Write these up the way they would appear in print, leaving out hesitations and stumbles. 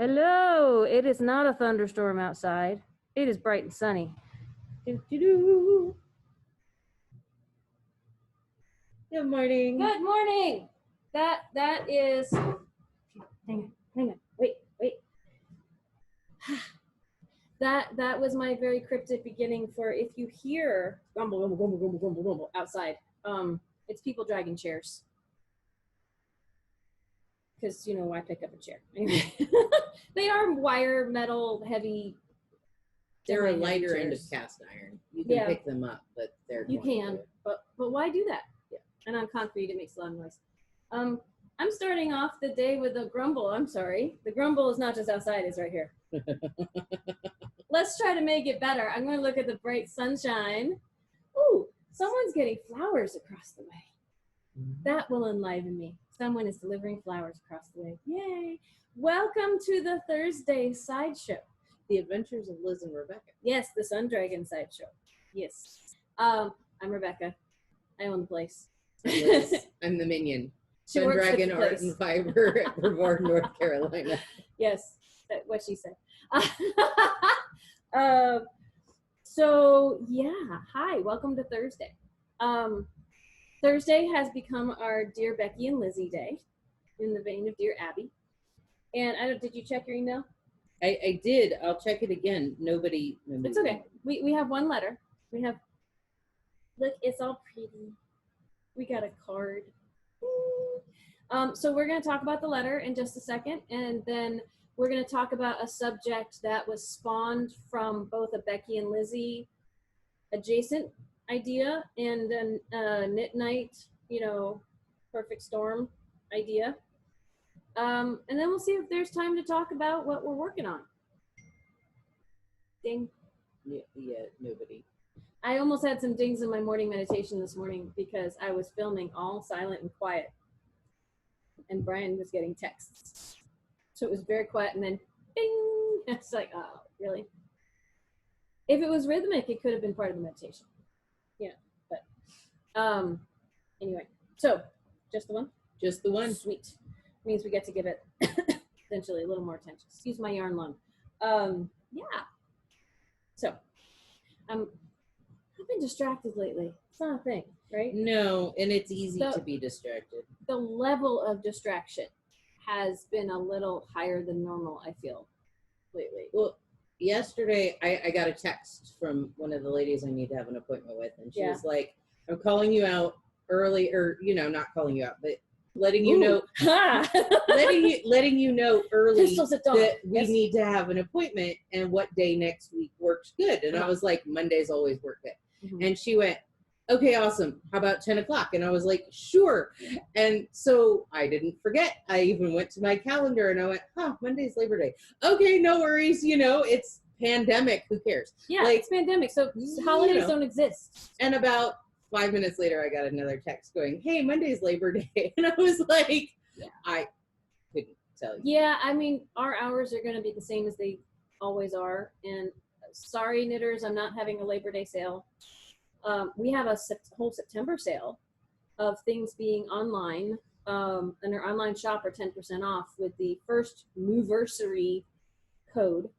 Hello, it is not a thunderstorm outside. It is bright and sunny. Doo-doo-doo. Good morning. Good morning. That is. Hang on. Wait. That was my very cryptic beginning for if you hear grumble, grumble, grumble, grumble, grumble, grumble outside. It's people dragging chairs. Because you know why pick up a chair. Anyway, they are wire, metal, heavy. They're a lighter end of cast iron. You can pick them up, but they're you can. But why do that? Yeah. And on concrete, it makes a lot of noise. I'm starting off the day with a grumble. I'm sorry. The grumble is not just outside; it's right here. Let's try to make it better. I'm going to look at the bright sunshine. Ooh, someone's getting flowers across the way. That will enliven me. Someone is delivering flowers across the way. Yay! Welcome to the Thursday sideshow. The Adventures of Liz and Rebecca. Yes, the Sun Dragon sideshow. Yes. I'm Rebecca. I own the place. I'm the minion. She Sun Dragon Art and Fiber at Brevard, North Carolina. Yes, that's what she said. So yeah, hi, welcome to Thursday. Thursday has become our Dear Becky and Lizzy day, in the vein of Dear Abby. And did you check your email? I did. I'll check it again. Nobody. It's okay. We have one letter. We have. Look, it's all pretty. We got a card. So we're going to talk about the letter in just a second, and then we're going to talk about a subject that was spawned from both a Becky and Lizzy adjacent idea and a knit night, perfect storm idea. And then we'll see if there's time to talk about what we're working on. Ding. Yeah, nobody. I almost had some dings in my morning meditation this morning because I was filming all silent and quiet. And Brian was getting texts. So it was very quiet and then bing. It's like, oh, really? If it was rhythmic, it could have been part of the meditation. Yeah, but anyway. So, just the one? Just the one. Sweet. Means we get to give it essentially a little more attention. Excuse my yarn lung. Yeah. So, I've been distracted lately. It's not a thing, right? No, and it's easy to be distracted. The level of distraction has been a little higher than normal, I feel, lately. Well, yesterday I got a text from one of the ladies I need to have an appointment with, and she was like, I'm calling you out early, or, not calling you out, but letting you know, letting you know early that we need to have an appointment and what day next week works good. And I was like, Mondays always work good. Mm-hmm. And she went, okay, awesome. How about 10 o'clock? And I was like, sure. And so I didn't forget. I even went to my calendar and I went, Monday's Labor Day. Okay, no worries. It's pandemic. Who cares? Yeah, it's pandemic. So holidays don't exist. And about 5 minutes later, I got another text going, hey, Monday's Labor Day. And I was like, I couldn't tell you. Yeah, I mean, our hours are going to be the same as they always are. And sorry, knitters, I'm not having a Labor Day sale. We have a whole September sale of things being online, and our online shop are 10% off with the first Moversary code.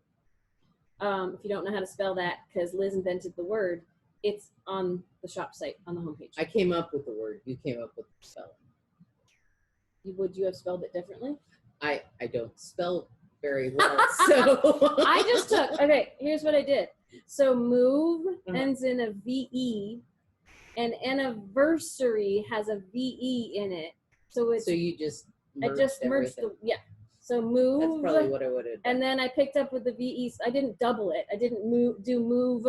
If you don't know how to spell that, because Liz invented the word, it's on the shop site on the homepage. I came up with the word. You came up with the spelling. Would you have spelled it differently? I don't spell very well, so I just took. Okay, here's what I did. So move ends in a VE, and anniversary has a VE in it. So you just merged So move. That's probably what I would have done. And then I picked up with the VEs. I didn't double it. I didn't do move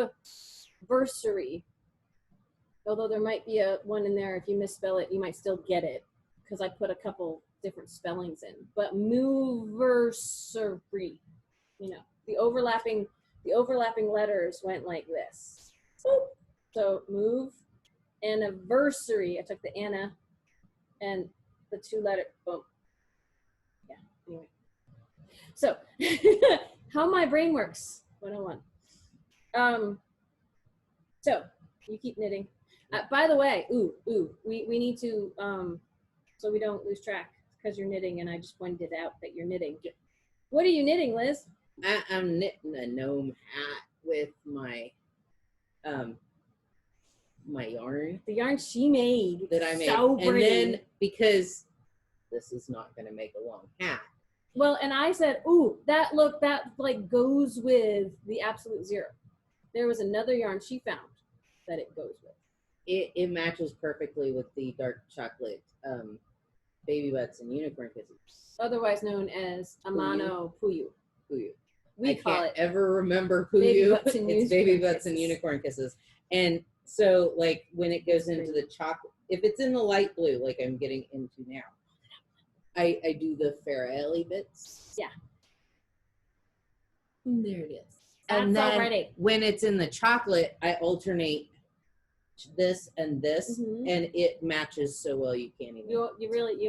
versary. Although there might be one in there. If you misspell it, you might still get it because I put a couple different spellings in. But moversary, the overlapping letters went like this. So move, anniversary. I took the Anna and the two letter, boom. Yeah, anyway. So, how my brain works, 101. So, you keep knitting. By the way, we need to, so we don't lose track, because you're knitting, and I just pointed out that you're knitting. What are you knitting, Liz? I'm knitting a gnome hat with my my yarn. The yarn she made. That I made. So pretty. And then, because this is not going to make a long hat. Well, and I said, ooh, that like goes with the Absolute Zero. There was another yarn she found that it goes with. It matches perfectly with the dark chocolate baby butts and unicorn kisses. Otherwise known as Amano Puyu. Puyu. We call it. Ever remember Puyu? It's baby butts and unicorn kisses. And so, like, when it goes into the chocolate, if it's in the light blue, like I'm getting into now, I do the Farrelly bits. Yeah. And there it is. That's and then already. When it's in the chocolate, I alternate this and this, and it matches so well you can't even. You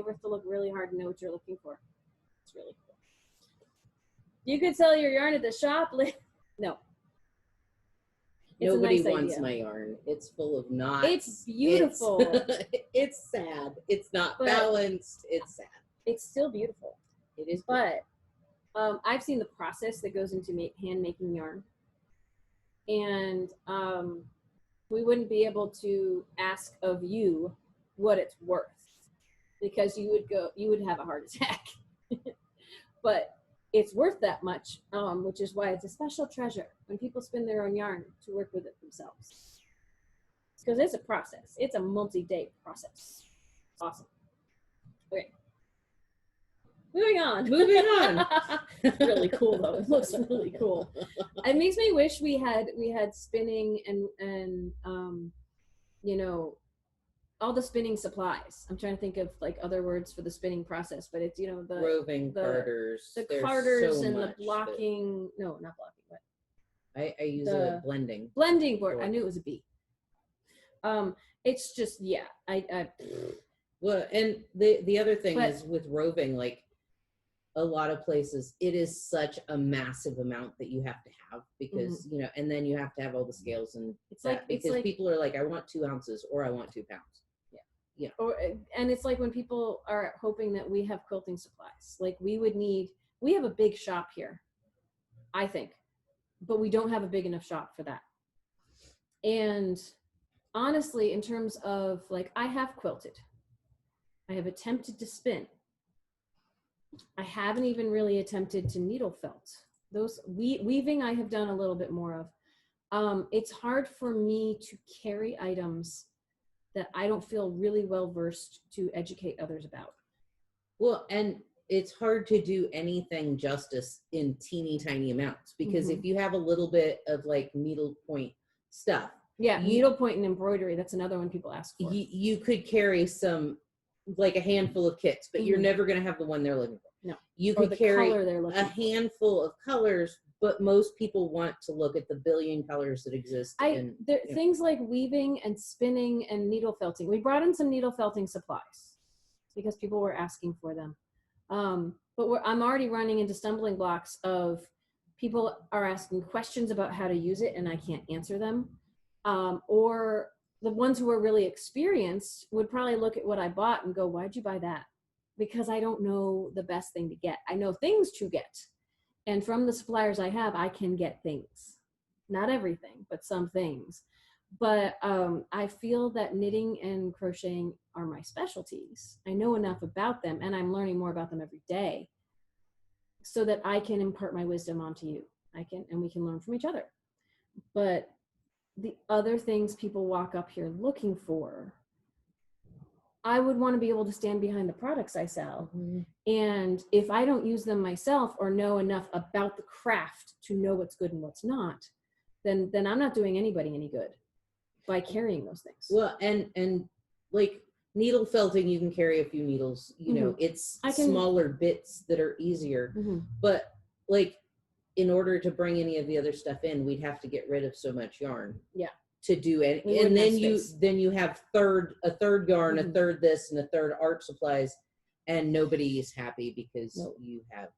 have to look really hard to know what you're looking for. It's really cool. You could sell your yarn at the shop. No. Nobody wants my yarn. It's full of knots. It's beautiful. It's sad. It's not balanced. It's sad. It's still beautiful. It is. But I've seen the process that goes into hand making yarn. And we wouldn't be able to ask of you what it's worth, because you would have a heart attack. But it's worth that much, which is why it's a special treasure when people spin their own yarn to work with it themselves. Because it's a process. It's a multi-day process. Awesome. Okay. Moving on. It's really cool though. It looks really cool. It makes me wish we had spinning and you know, all the spinning supplies. I'm trying to think of like other words for the spinning process, but it's, you know, the roving carders. The There's carders so and much the blocking. No, not blocking. But I use a blending board. I knew it was a B. It's just, yeah. Well, and the other thing is with roving, like a lot of places, it is such a massive amount that you have to have, because you know, and then you have to have all the scales, and it's like people are like, I want 2 ounces or I want 2 pounds. Yeah. And it's like when people are hoping that we have quilting supplies, like we have a big shop here, I think, but we don't have a big enough shop for that. And honestly, in terms of like, I have quilted, I have attempted to spin. I haven't even really attempted to needle felt. Those weaving I have done a little bit more of. It's hard for me to carry items that I don't feel really well versed to educate others about. Well, and it's hard to do anything justice in teeny tiny amounts, because if you have a little bit of like needlepoint stuff. Yeah, needlepoint and embroidery, that's another one people ask for. You could carry some, like a handful of kits, but you're never going to have the one they're looking for. No. You could carry a handful of colors, but most people want to look at the billion colors that exist. Things like weaving and spinning and needle felting. We brought in some needle felting supplies because people were asking for them. But I'm already running into stumbling blocks of people are asking questions about how to use it and I can't answer them. Or the ones who are really experienced would probably look at what I bought and go, why'd you buy that? Because I don't know the best thing to get. I know things to get. And from the suppliers I have, I can get things. Not everything, but some things. But I feel that knitting and crocheting are my specialties. I know enough about them, and I'm learning more about them every day so that I can impart my wisdom onto you. And we can learn from each other. But the other things people walk up here looking for, I would want to be able to stand behind the products I sell. And if I don't use them myself or know enough about the craft to know what's good and what's not, then I'm not doing anybody any good by carrying those things. Well, and like needle felting, you can carry a few needles, you know, it's smaller bits that are easier. But like, in order to bring any of the other stuff in, we'd have to get rid of so much yarn. Yeah. To do it, and then you have a third yarn, a third this, and a third art supplies, and nobody is happy because you have.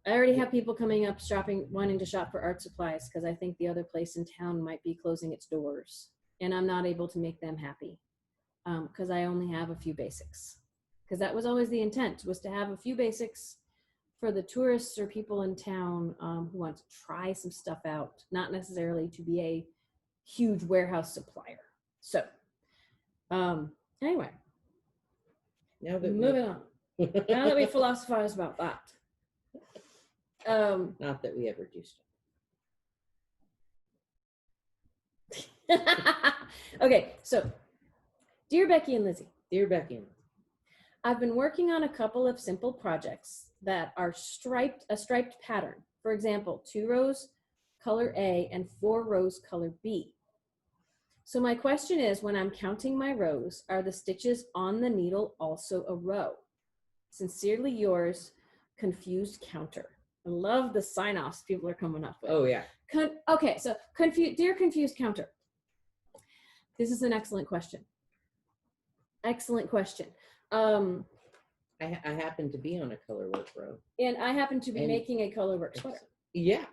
I already have people coming up wanting to shop for art supplies because I think the other place in town might be closing its doors, and I'm not able to make them happy because I only have a few basics. Because that was always the intent, was to have a few basics for the tourists or people in town who want to try some stuff out, not necessarily to be a huge warehouse supplier. So anyway, moving on. Now that we philosophize about that. Not that we ever do stuff. Okay, so Dear Becky and Lizzy. Dear Becky and Lizzy. I've been working on a couple of simple projects that are a striped pattern. For example, 2 rows color A and 4 rows color B. So my question is, when I'm counting my rows, are the stitches on the needle also a row? Sincerely yours, Confused Counter. I love the sign-offs people are coming up with. Oh yeah. Okay, so Dear Confused Counter. This is an excellent question. Excellent question. I happen to be on a color work row. And I happen to be making a color work sweater. Yeah.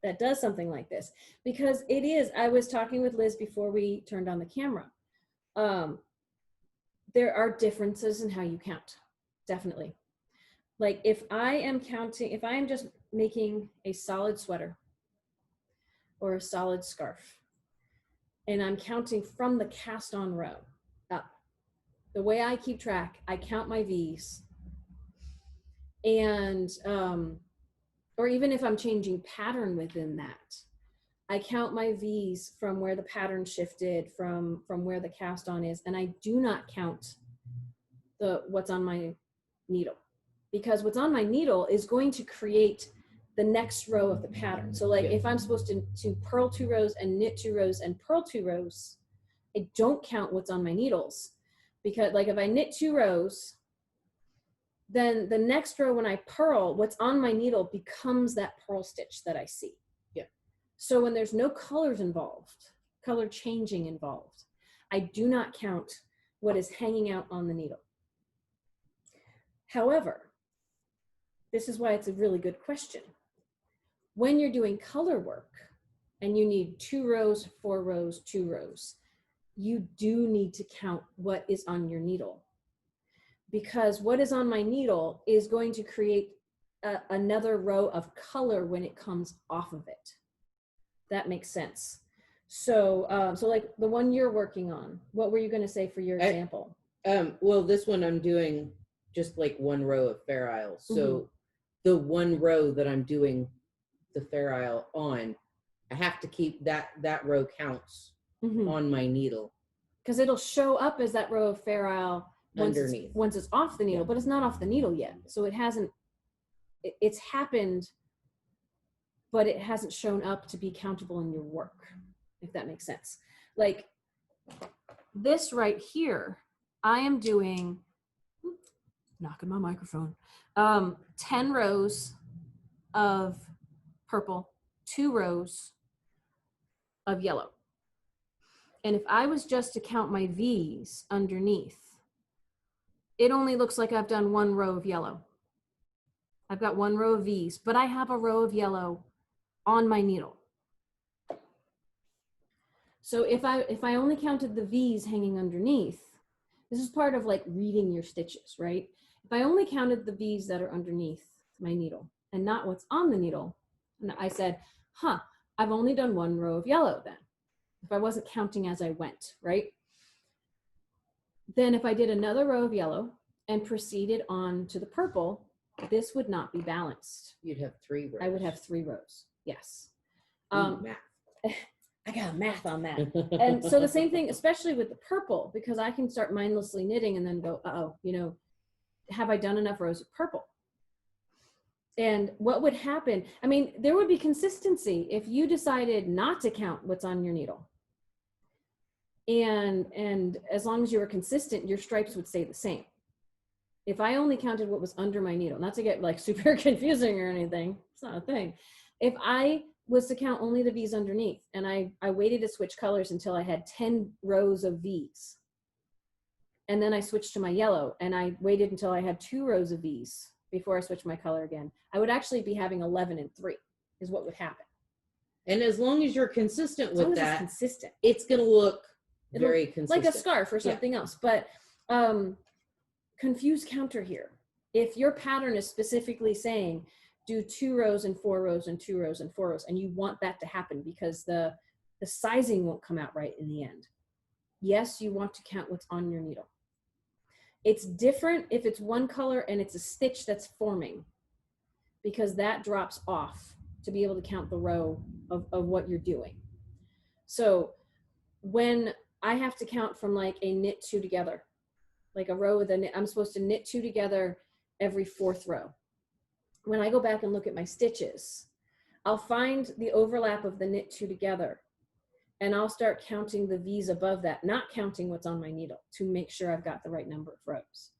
That does something like this. Because it is, I was talking with Liz before we turned on the camera. There are differences in how you count. Definitely. Like if I am just making a solid sweater or a solid scarf, and I'm counting from the cast on row up, the way I keep track, I count my V's. And, or even if I'm changing pattern within that, I count my V's from where the pattern shifted, from where the cast on is, and I do not count what's on my needle, because what's on my needle is going to create the next row of the pattern. So like if I'm supposed to purl 2 rows and knit 2 rows and purl 2 rows, I don't count what's on my needles, because like if I knit 2 rows, then the next row when I purl, what's on my needle becomes that purl stitch that I see. Yeah. So when there's no colors involved, color changing involved, I do not count what is hanging out on the needle. However, this is why it's a really good question. When you're doing color work and you need 2 rows, 4 rows, 2 rows, you do need to count what is on your needle, because what is on my needle is going to create another row of color when it comes off of it. That makes sense. So, so like the one you're working on, what were you going to say for your example? Well, this one I'm doing just like 1 row of Fair Isle. So the 1 row that I'm doing the Fair Isle on, I have to keep that row counts on my needle. Because it'll show up as that row of Fair Isle underneath once it's off the needle, but it's not off the needle yet. So it hasn't, it's happened, but it hasn't shown up to be countable in your work, if that makes sense. Like this right here, I am doing, knocking my microphone, 10 rows of purple, 2 rows of yellow. And if I was just to count my V's underneath, it only looks like I've done 1 row of yellow. I've got 1 row of V's, but I have a row of yellow on my needle. So if I only counted the V's hanging underneath, this is part of like reading your stitches, right? If I only counted the V's that are underneath my needle and not what's on the needle, and I said, I've only done 1 row of yellow then, if I wasn't counting as I went, right? Then if I did another row of yellow and proceeded on to the purple, this would not be balanced. You'd have 3 rows. I would have 3 rows, yes. Math. I got math on that. And so the same thing, especially with the purple, because I can start mindlessly knitting and then go, uh-oh, you know, have I done enough rows of purple? And what would happen? I mean, there would be consistency if you decided not to count what's on your needle. And as long as you were consistent, your stripes would stay the same. If I only counted what was under my needle, not to get like super confusing or anything, it's not a thing. If I was to count only the V's underneath and I waited to switch colors until I had 10 rows of V's, and then I switched to my yellow and I waited until I had 2 rows of V's before I switched my color again, I would actually be having 11 and 3 is what would happen. And as long as you're consistent with that, it's going to look very consistent. Like a scarf or something else. But confused counter here. If your pattern is specifically saying, do 2 rows and 4 rows and 2 rows and 4 rows, and you want that to happen because the sizing won't come out right in the end. Yes, you want to count what's on your needle. It's different if it's one color and it's a stitch that's forming, because that drops off to be able to count the row of what you're doing. So when I have to count from like a knit 2 together, like a row with a knit, I'm supposed to knit 2 together every 4th row. When I go back and look at my stitches, I'll find the overlap of the knit 2 together, and I'll start counting the V's above that, not counting what's on my needle, to make sure I've got the right number of rows.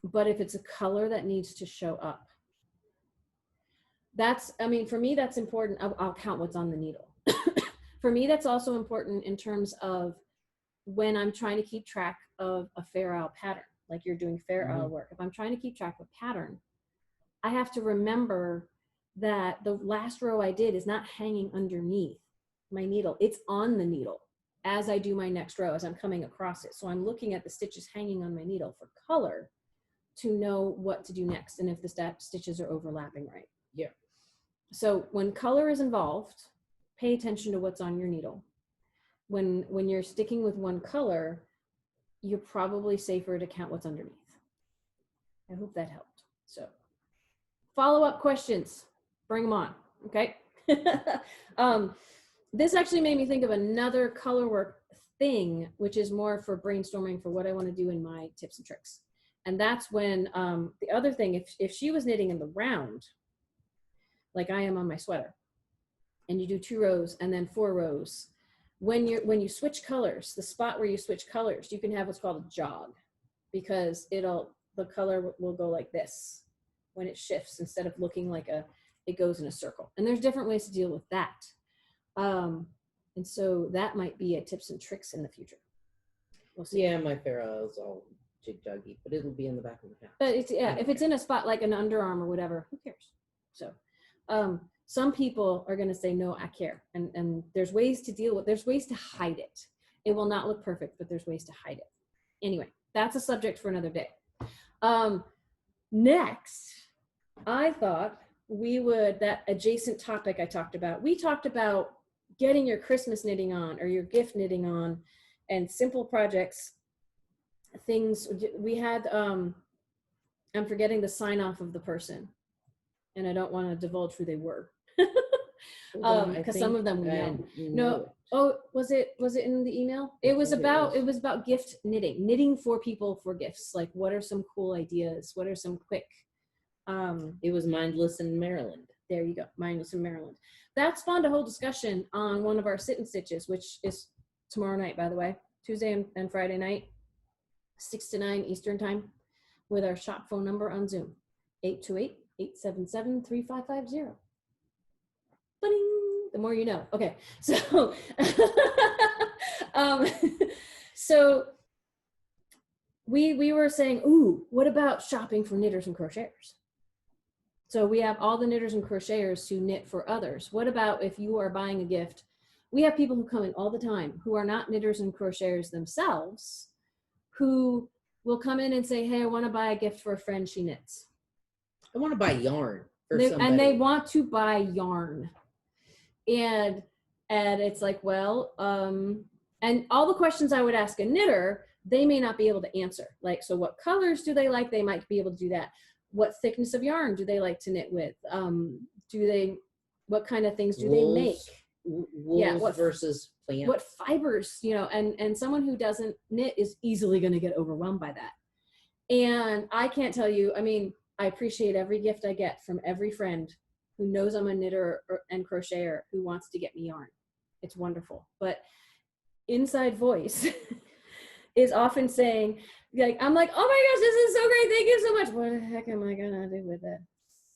But if it's a color that needs to show up, that's, I mean, for me, that's important. I'll count what's on the needle. For me, that's also important in terms of when I'm trying to keep track of a Fair Isle pattern, like you're doing Fair Isle work. If I'm trying to keep track of a pattern, I have to remember that the last row I did is not hanging underneath my needle. It's on the needle as I do my next row, as I'm coming across it. So I'm looking at the stitches hanging on my needle for color to know what to do next and if the stitches are overlapping right. Yeah. So when color is involved, pay attention to what's on your needle. When you're sticking with one color, you're probably safer to count what's underneath. I hope that helped. So follow-up questions, bring them on, okay? This actually made me think of another color work thing, which is more for brainstorming for what I want to do in my tips and tricks. And that's when the other thing, if she was knitting in the round, like I am on my sweater, and you do 2 rows and then 4 rows, when you switch colors, the spot where you switch colors, you can have what's called a jog, because the color will go like this when it shifts, instead of looking like it goes in a circle. And there's different ways to deal with that. And so that might be a tips and tricks in the future. We'll see. Yeah, my Fair Isle is all jig-joggy, but it'll be in the back of the house. But it's, yeah, if it's in a spot like an underarm or whatever, who cares? So some people are going to say, no, I care. And there's ways to deal with, there's ways to hide it. It will not look perfect, but there's ways to hide it. Anyway, that's a subject for another day. Next, I thought we would, that adjacent topic I talked about, we talked about getting your Christmas knitting on or your gift knitting on and simple projects, things we had, I'm forgetting the sign off of the person and I don't want to divulge who they were. Because some of them we know. No, oh, was it in the email? It was about gift knitting for people for gifts. Like, what are some cool ideas? What are some quick? It was Mindless in Maryland. There you go, Mindless in Maryland. That spawned a whole discussion on one of our sit and stitches, which is tomorrow night, by the way, Tuesday and Friday night, 6 to 9 Eastern time, with our shop phone number on Zoom, 828-877-3550. The more you know. Okay, so so we were saying, ooh, what about shopping for knitters and crocheters? So we have all the knitters and crocheters who knit for others. What about if you are buying a gift? We have people who come in all the time who are not knitters and crocheters themselves, who will come in and say, hey, I want to buy a gift for a friend, she knits. I want to buy yarn for somebody. And they want to buy yarn. And it's like, well, and all the questions I would ask a knitter, they may not be able to answer. Like, so what colors do they like? They might be able to do that. What thickness of yarn do they like to knit with? What kind of things do they make? Wool versus plant. What fibers, and someone who doesn't knit is easily going to get overwhelmed by that. And I can't tell you, I mean, I appreciate every gift I get from every friend who knows I'm a knitter and crocheter who wants to get me yarn. It's wonderful. But inside voice is often saying, like, I'm like, oh my gosh, this is so great. Thank you so much. What the heck am I going to do with it?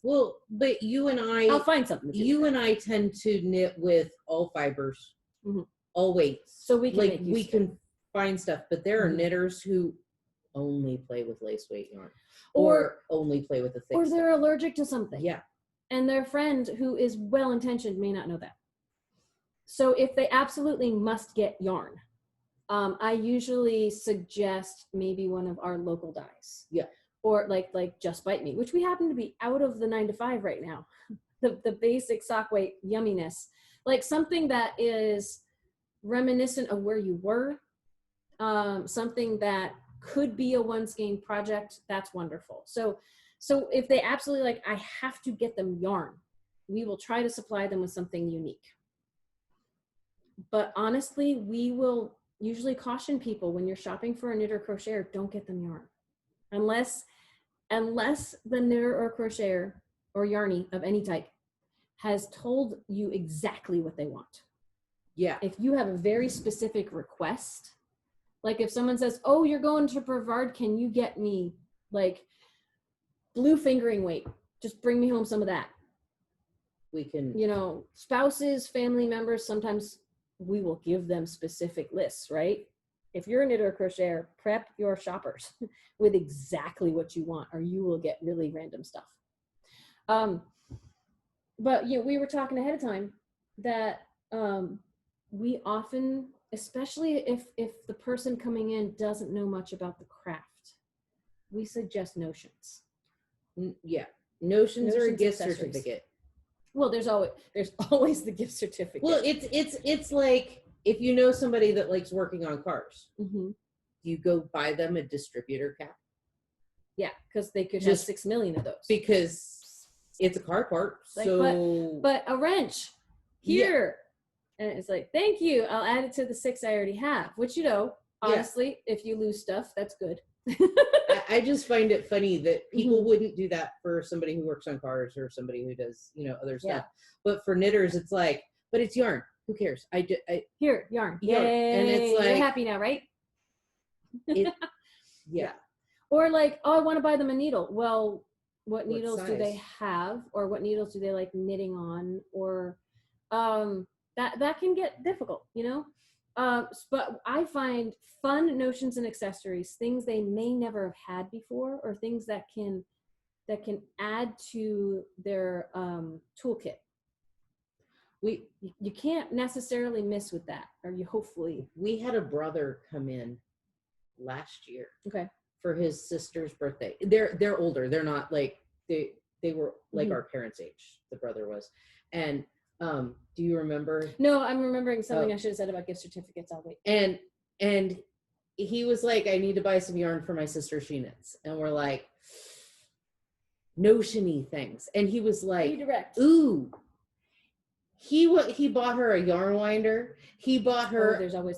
Well, but you and I, I'll find something. You and I tend to knit with all fibers, all weights. So we can, like, we can find stuff, but there are knitters who only play with lace weight yarn or only play with the thick or they're stuff. allergic to something. Yeah. And their friend who is well-intentioned may not know that. So if they absolutely must get yarn, I usually suggest maybe one of our local dyes. Yeah. or like Just Bite Me, which we happen to be out of the 9 to 5 right now. The basic sock weight yumminess, like something that is reminiscent of where you were, something that could be a one skein project. That's wonderful. So if they absolutely like, I have to get them yarn, we will try to supply them with something unique. But honestly, we will usually caution people when you're shopping for a knitter crocheter, don't get them yarn. Unless the knitter or crocheter or yarnie of any type has told you exactly what they want. Yeah. If you have a very specific request, like if someone says, oh, you're going to Brevard, can you get me like blue fingering weight? Just bring me home some of that. We can, you know, spouses, family members, sometimes we will give them specific lists, right? If you're a knitter or crocheter, prep your shoppers with exactly what you want, or you will get really random stuff. But you know, we were talking ahead of time that we often, especially if the person coming in doesn't know much about the craft, we suggest notions. Yeah, notions or a gift accessories. certificate. Well, there's always the gift certificate. Well, it's like if you know somebody that likes working on cars, you go buy them a distributor cap. Yeah, because they could have 6 million of those. Because it's a car part. Like, so, but a wrench here, and it's like, thank you. I'll add it to the 6 I already have. Which, you know, honestly, if you lose stuff, that's good. I just find it funny that people wouldn't do that for somebody who works on cars or somebody who does, you know, other stuff. But for knitters, it's like, but it's yarn. Who cares? Here, yarn. Yay. And it's like, you're happy now, right? Yeah. Or like, oh, I want to buy them a needle. Well, what needles size? Do they have, or what needles do they like knitting on, or that can get difficult, you know. But I find fun notions and accessories, things they may never have had before, or things that can add to their toolkit. You can't necessarily miss with that, or you hopefully. We had a brother come in last year. Okay. For his sister's birthday. They're older. They're not like they were like our parents' age. The brother was, and do you remember? No, I'm remembering something I should have said about gift certificates. I'll wait. And he was like, I need to buy some yarn for my sister. She knits, and we're like, notion-y things, and he was like, redirect. Ooh. He bought her a yarn winder. He bought her. There's always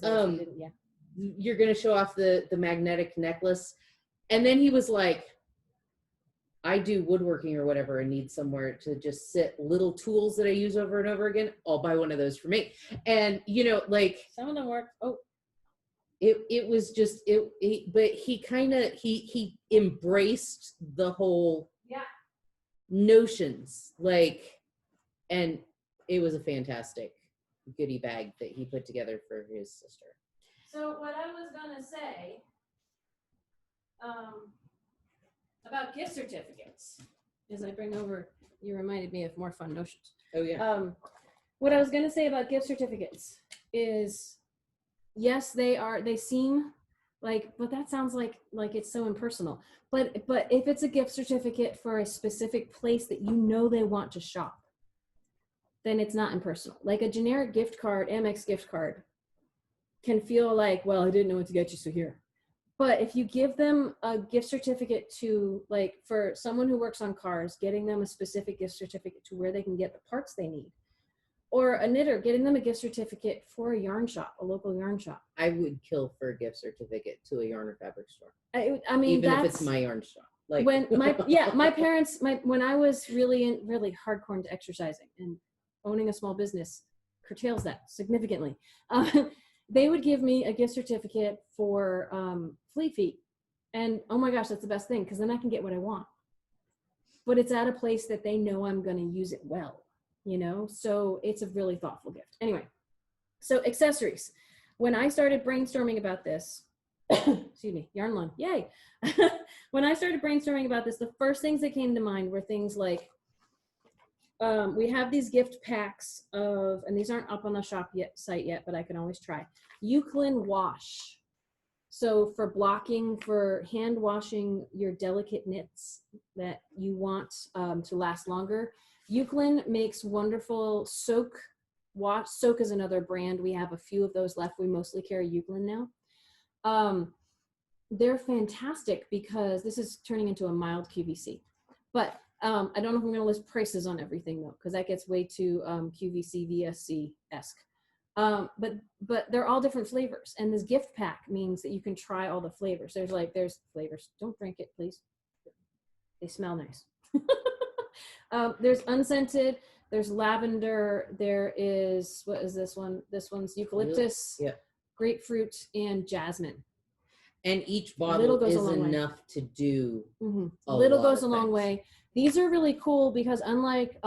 You're gonna show off the magnetic necklace. And then he was like, I do woodworking or whatever and need somewhere to just sit, little tools that I use over and over again. I'll buy one of those for me. And, you know, like. Some of them work. Oh. It was just, but he embraced the whole notions. Like, and it was a fantastic goodie bag that he put together for his sister. So what I was going to say about gift certificates is I bring over, you reminded me of more fun notions. Oh, yeah. What I was going to say about gift certificates is, yes, they seem like, but that sounds like it's so impersonal. But if it's a gift certificate for a specific place that you know they want to shop, then it's not impersonal. Like a generic gift card, Amex gift card, can feel like, well, I didn't know what to get you, so here. But if you give them a gift certificate to, like, for someone who works on cars, getting them a specific gift certificate to where they can get the parts they need. Or a knitter, getting them a gift certificate for a yarn shop, a local yarn shop. I would kill for a gift certificate to a yarn or fabric store. I mean, even if it's my yarn shop. Like when my parents, when I was really hardcore into exercising, and owning a small business curtails that significantly. They would give me a gift certificate for Fleet Feet. And oh my gosh, that's the best thing, because then I can get what I want. But it's at a place that they know I'm going to use it well, you know? So it's a really thoughtful gift. Anyway, so accessories. When I started brainstorming about this, excuse me, yarn lung, yay. When I started brainstorming about this, the first things that came to mind were things like, we have these gift packs of, and these aren't up on the shop site yet, but I can always try. Eucalan wash. So for blocking, for hand washing your delicate knits that you want to last longer, Eucalan makes wonderful soak wash. Soak is another brand. We have a few of those left. We mostly carry Eucalan now. They're fantastic because this is turning into a mild QVC. But I don't know if I'm going to list prices on everything though, because that gets way too QVC VSC-esque. But they're all different flavors, and this gift pack means that you can try all the flavors. There's flavors. Don't drink it, please. They smell nice. There's unscented. There's lavender. There is, what is this one? This one's eucalyptus, grapefruit, and jasmine. And each bottle is enough to do a little lot goes of a long things. way. These are really cool because unlike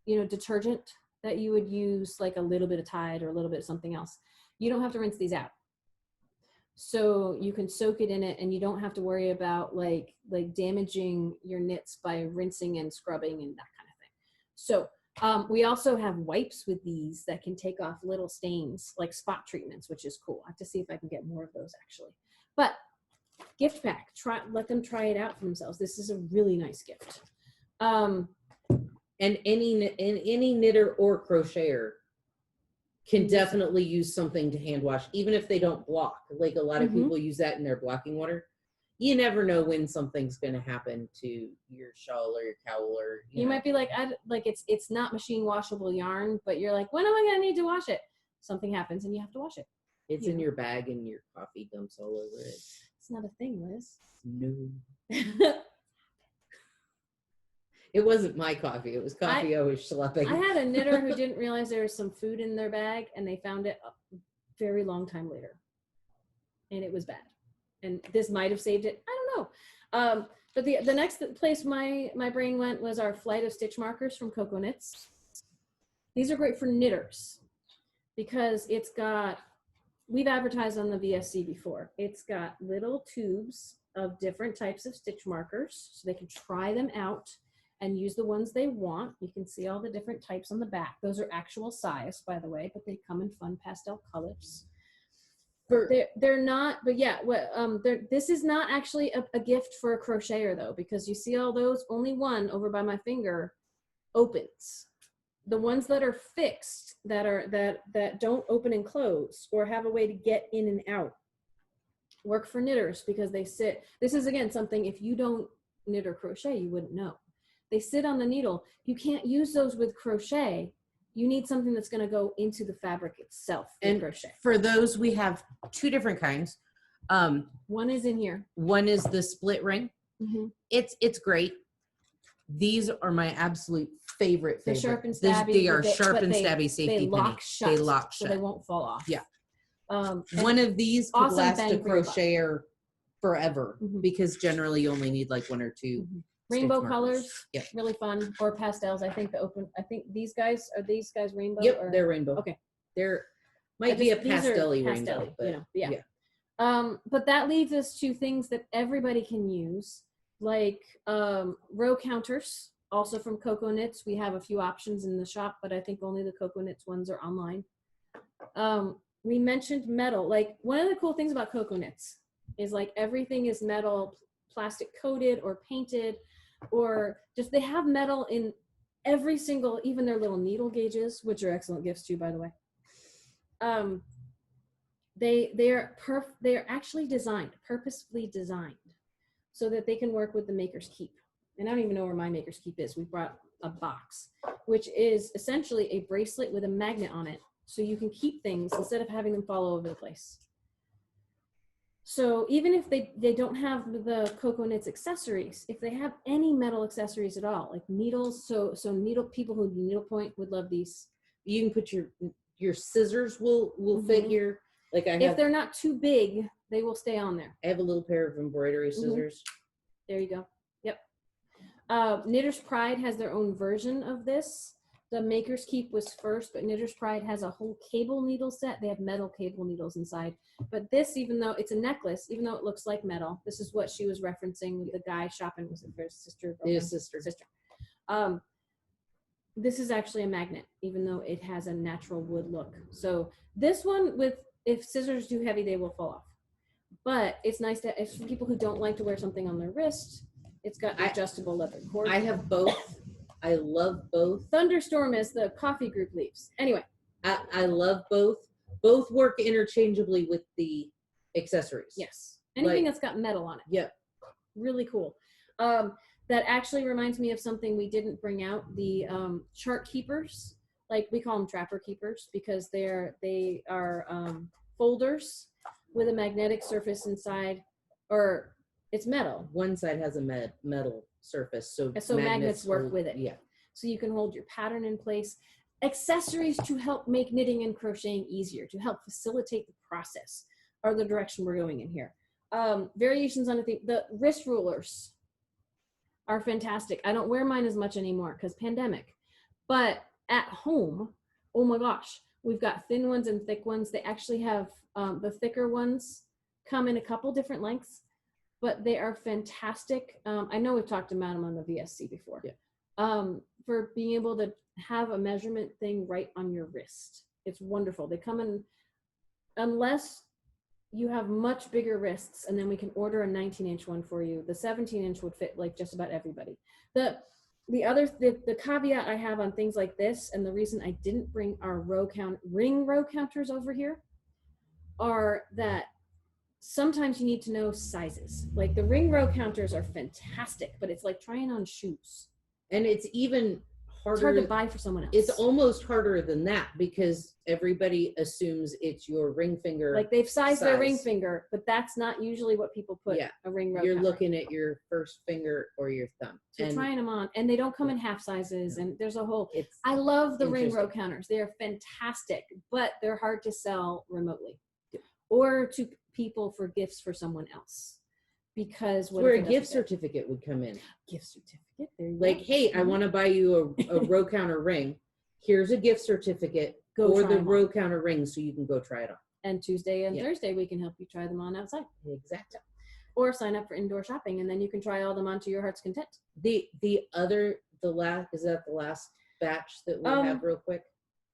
detergent that you would use like a little bit of Tide or a little bit of something else, you don't have to rinse these out. So you can soak it in it, and you don't have to worry about like damaging your knits by rinsing and scrubbing and that kind of thing. So we also have wipes with these that can take off little stains, like spot treatments, which is cool. I have to see if I can get more of those actually. But gift pack, let them try it out for themselves. This is a really nice gift. And any knitter or crocheter can definitely use something to hand wash, even if they don't block. Like a lot of people use that in their blocking water. You never know when something's going to happen to your shawl or your cowl, or you know. Might be like, it's not machine washable yarn, but you're like, when am I going to need to wash it? Something happens and you have to wash it. It's in your bag and your coffee dumps all over it. It's not a thing, Liz. No. It wasn't my coffee. It was coffee I was schlepping. I had a knitter who didn't realize there was some food in their bag, and they found it a very long time later. And it was bad. And this might have saved it. I don't know. But the next place my brain went was our flight of stitch markers from Cocoknits. These are great for knitters because we've advertised on the VSC before. It's got little tubes of different types of stitch markers so they can try them out and use the ones they want. You can see all the different types on the back. Those are actual size, by the way, but they come in fun pastel colors. They're not, but yeah, this is not actually a gift for a crocheter though, because you see all those, only one over by my finger opens. The ones that are fixed, that don't open and close or have a way to get in and out, work for knitters because they sit. This is again something, if you don't knit or crochet, you wouldn't know. They sit on the needle. You can't use those with crochet. You need something that's going to go into the fabric itself in crochet. For those, we have two different kinds. One is in here. One is the split ring. It's great. These are my absolute favorite. The sharp and stabby. They are sharp and stabby safety They lock penny. shut. They lock so shut. they won't fall off. Yeah. One of these could awesome last a bang for your crocheter forever because generally you only need like one or two. Rainbow colors, yep. Really fun, or pastels. I think these guys rainbow. Yep, or? They're rainbow. Okay, might be a pastel-y rainbow, but you know, yeah. But that leads us to things that everybody can use, like row counters, also from Cocoknits. We have a few options in the shop, but I think only the Cocoknits ones are online. We mentioned metal. Like one of the cool things about Cocoknits is like everything is metal, plastic coated or painted, or just they have metal in every single, even their little needle gauges, which are excellent gifts too, by the way. They are actually purposefully designed so that they can work with the Maker's Keep. And I don't even know where my Maker's Keep is. We brought a box, which is essentially a bracelet with a magnet on it, so you can keep things instead of having them fall all over the place. So even if they don't have the Cocoknits accessories, if they have any metal accessories at all, like needles, so needle people who needlepoint would love these. You can put your scissors will fit here. Like if they're not too big, they will stay on there. I have a little pair of embroidery scissors. There you go. Yep. Knitter's Pride has their own version of this. The Maker's Keep was first, but Knitter's Pride has a whole cable needle set. They have metal cable needles inside. But this, even though it's a necklace, even though it looks like metal, this is what she was referencing with the guy shopping. Was it for his sister? His sister. This is actually a magnet, even though it has a natural wood look. So this one with if scissors are too heavy, they will fall off. But it's nice to, if for people who don't like to wear something on their wrist, it's got adjustable leather cord. I have both. I love both. Thunderstorm is the coffee group leaves. Anyway. I love both. Both work interchangeably with the accessories. Yes. Anything that's got metal on it. Yep. Really cool. That actually reminds me of something we didn't bring out, the chart keepers. Like we call them trapper keepers because they are folders with a magnetic surface inside, or it's metal. One side has a metal surface, so magnets work with it. Yeah. So you can hold your pattern in place. Accessories to help make knitting and crocheting easier, to help facilitate the process, are the direction we're going in here. Variations on the wrist rulers are fantastic. I don't wear mine as much anymore because pandemic, but at home, oh my gosh, we've got thin ones and thick ones. They actually have the thicker ones come in a couple different lengths, but they are fantastic. I know we've talked about them on the VSC before. Yeah. For being able to have a measurement thing right on your wrist. It's wonderful. They come in, unless you have much bigger wrists, and then we can order a 19-inch one for you. The 17-inch would fit like just about everybody. The caveat I have on things like this, and the reason I didn't bring our ring row counters over here, are that sometimes you need to know sizes. Like the ring row counters are fantastic, but it's like trying on shoes. And it's even harder. It's hard to buy for someone else. It's almost harder than that because everybody assumes it's your ring finger. Like they've sized their ring finger, but that's not usually what people put a ring row. You're counter. looking at your first finger or your thumb. So and trying them on, and they don't come in half sizes, and there's a whole. I love the ring row counters. They are fantastic, but they're hard to sell remotely, or to people for gifts for someone else. Because where a gift certificate would come in. Gift certificate, there you like, go. Hey, I want to buy you a row counter ring. Here's a gift certificate for the row counter ring, so you can go try it on. And Tuesday and Thursday, we can help you try them on outside. Exactly. Or sign up for indoor shopping, and then you can try all them on to your heart's content. Is that the last batch that we have real quick?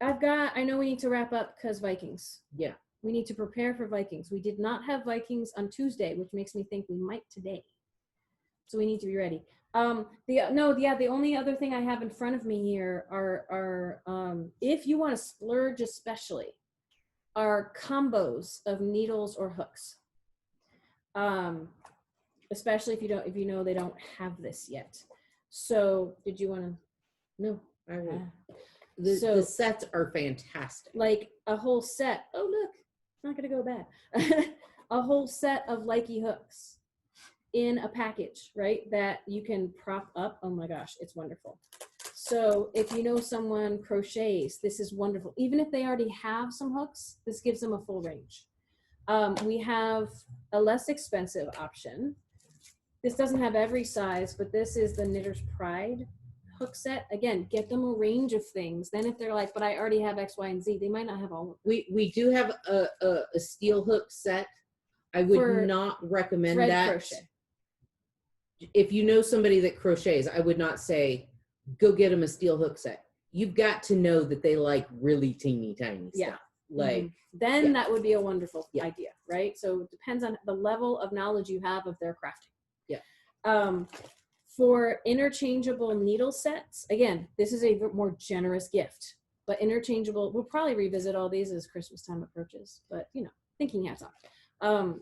I know we need to wrap up because Vikings. Yeah. We need to prepare for Vikings. We did not have Vikings on Tuesday, which makes me think we might today. So we need to be ready. The only other thing I have in front of me here are if you want to splurge especially, are combos of needles or hooks. Especially if you know they don't have this yet. So did you want to? No, I will. The sets are fantastic. Like a whole set. Oh look. Not gonna go bad. A whole set of Lykke hooks in a package, right? That you can prop up. Oh my gosh, it's wonderful. So if you know someone crochets, this is wonderful. Even if they already have some hooks, this gives them a full range. We have a less expensive option. This doesn't have every size, but this is the Knitter's Pride hook set. Again, get them a range of things. Then if they're like, but I already have X, Y, and Z, they might not have all of them. We do have a steel hook set. I would not recommend that. Crochet. If you know somebody that crochets, I would not say, go get them a steel hook set. You've got to know that they like really teeny tiny stuff. Like then that would be a wonderful idea, right? So it depends on the level of knowledge you have of their crafting. Yeah. For interchangeable needle sets, again, this is a more generous gift, but interchangeable, we'll probably revisit all these as Christmas time approaches, but thinking hats off.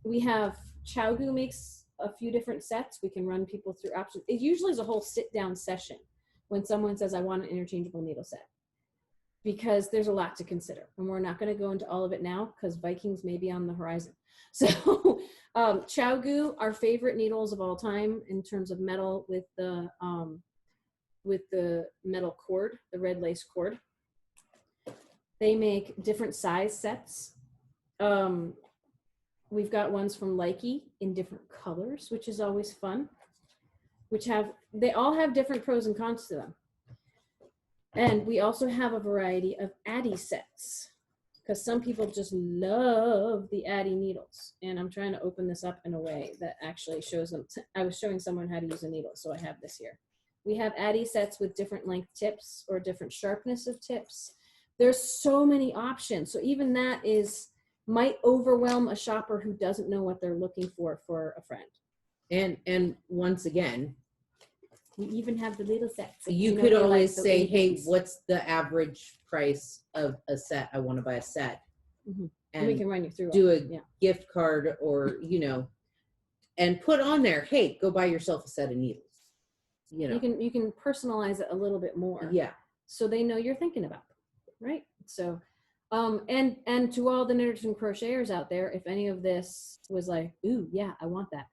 We have ChiaoGoo makes a few different sets. We can run people through options. It usually is a whole sit down session when someone says, I want an interchangeable needle set, because there's a lot to consider, and we're not going to go into all of it now because Vikings may be on the horizon. So ChiaoGoo, our favorite needles of all time in terms of metal, with the metal cord, the red lace cord. They make different size sets. We've got ones from Lykke in different colors, which is always fun. They all have different pros and cons to them. And we also have a variety of Addi sets, because some people just love the Addi needles. And I'm trying to open this up in a way that actually shows them. I was showing someone how to use a needle, so I have this here. We have Addi sets with different length tips or different sharpness of tips. There's so many options. So even that is might overwhelm a shopper who doesn't know what they're looking for a friend. And once again, we even have the little sets. You could always say, hey, what's the average price of a set? I want to buy a set. Mm-hmm. And we can run you through do a gift card, or, and put on there, hey, go buy yourself a set of needles. You can personalize it a little bit more. Yeah. So they know you're thinking about them, right? So, and to all the knitters and crocheters out there, if any of this was like, ooh, yeah, I want that.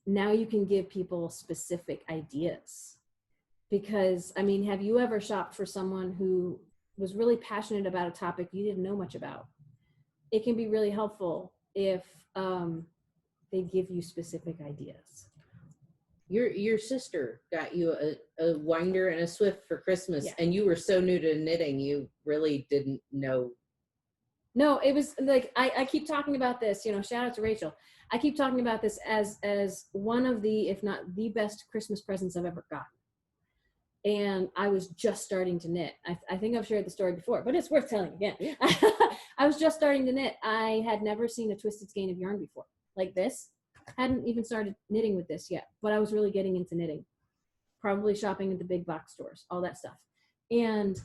Now you can give people specific ideas. Because, I mean, have you ever shopped for someone who was really passionate about a topic you didn't know much about? It can be really helpful if they give you specific ideas. Your sister got you a winder and a Swift for Christmas, and you were so new to knitting, you really didn't know. No, it was like, I keep talking about this, shout out to Rachel. I keep talking about this as one of the, if not the best Christmas presents I've ever gotten. And I was just starting to knit. I think I've shared the story before, but it's worth telling again. I was just starting to knit. I had never seen a twisted skein of yarn before, like this. Hadn't even started knitting with this yet, but I was really getting into knitting. Probably shopping at the big box stores, all that stuff. And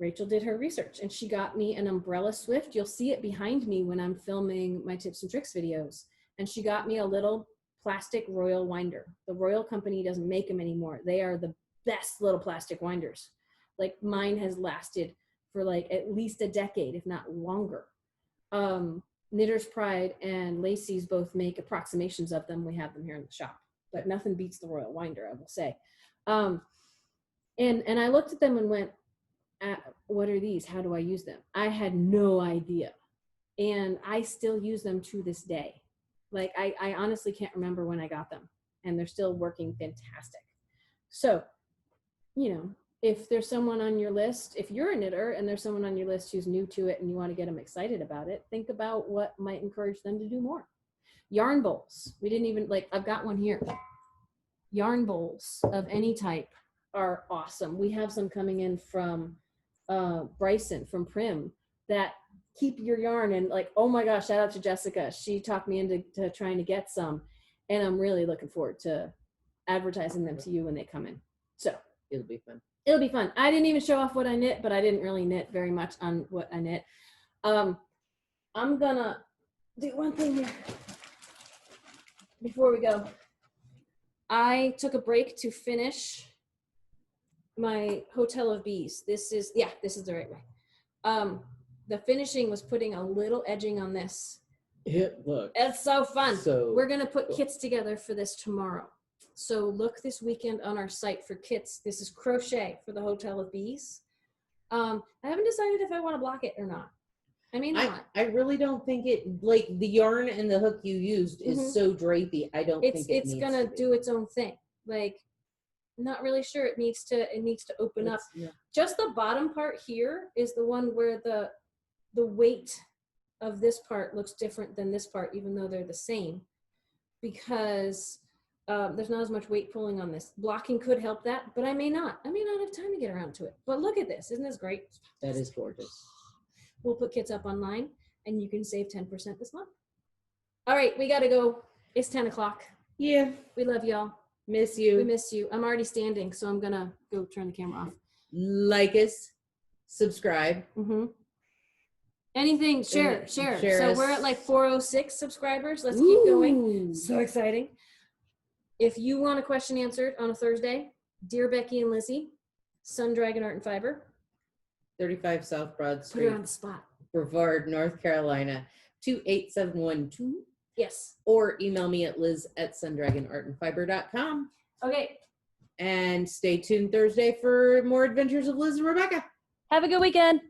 Rachel did her research, and she got me an umbrella Swift. You'll see it behind me when I'm filming my tips and tricks videos. And she got me a little plastic Royal winder. The Royal company doesn't make them anymore. They are the best little plastic winders. Like, mine has lasted for like at least a decade, if not longer. Knitter's Pride and Lacey's both make approximations of them. We have them here in the shop, but nothing beats the Royal winder, I will say. And I looked at them and went, what are these? How do I use them? I had no idea. And I still use them to this day. Like, I honestly can't remember when I got them, and they're still working fantastic. So, if there's someone on your list, if you're a knitter and there's someone on your list who's new to it and you want to get them excited about it, think about what might encourage them to do more. Yarn bowls. We didn't even, I've got one here. Yarn bowls of any type are awesome. We have some coming in from Bryson from Prim that keep your yarn, and oh my gosh, shout out to Jessica. She talked me into trying to get some, and I'm really looking forward to advertising them to you when they come in. So it'll be fun. It'll be fun. I didn't even show off what I knit, but I didn't really knit very much on what I knit. I'm gonna do one thing here before we go. I took a break to finish my Hotel of Bees. This is the right way. The finishing was putting a little edging on this. It's so fun. We're gonna put kits together for this tomorrow. So look this weekend on our site for kits. This is Crochet for the Hotel of Bees. I haven't decided if I want to block it or not. I mean, I really don't think it, the yarn and the hook you used is so drapey. I don't think it's gonna do its own thing. Not really sure. It needs to open up. Yeah. Just the bottom part here is the one where the weight of this part looks different than this part, even though they're the same, because there's not as much weight pulling on this. Blocking could help that, but I may not have time to get around to it. But look at this. Isn't this great? That is gorgeous. We'll put kits up online, and you can save 10% this month. All right, we got to go. It's 10 o'clock. Yeah. We love y'all. Miss you. We miss you. I'm already standing, so I'm going to go turn the camera off. Like us. Subscribe. Mm-hmm. Anything. Share. So us. We're at 406 subscribers. Let's keep going. So exciting. If you want a question answered on a Thursday, Dear Becky and Lizzy, Sun Dragon Art and Fiber. 35 South Broad Street. Put her on the spot. Brevard, North Carolina, 28712. Yes. Or email me at liz@sundragonartandfiber.com. Okay. And stay tuned Thursday for more adventures of Liz and Rebecca. Have a good weekend.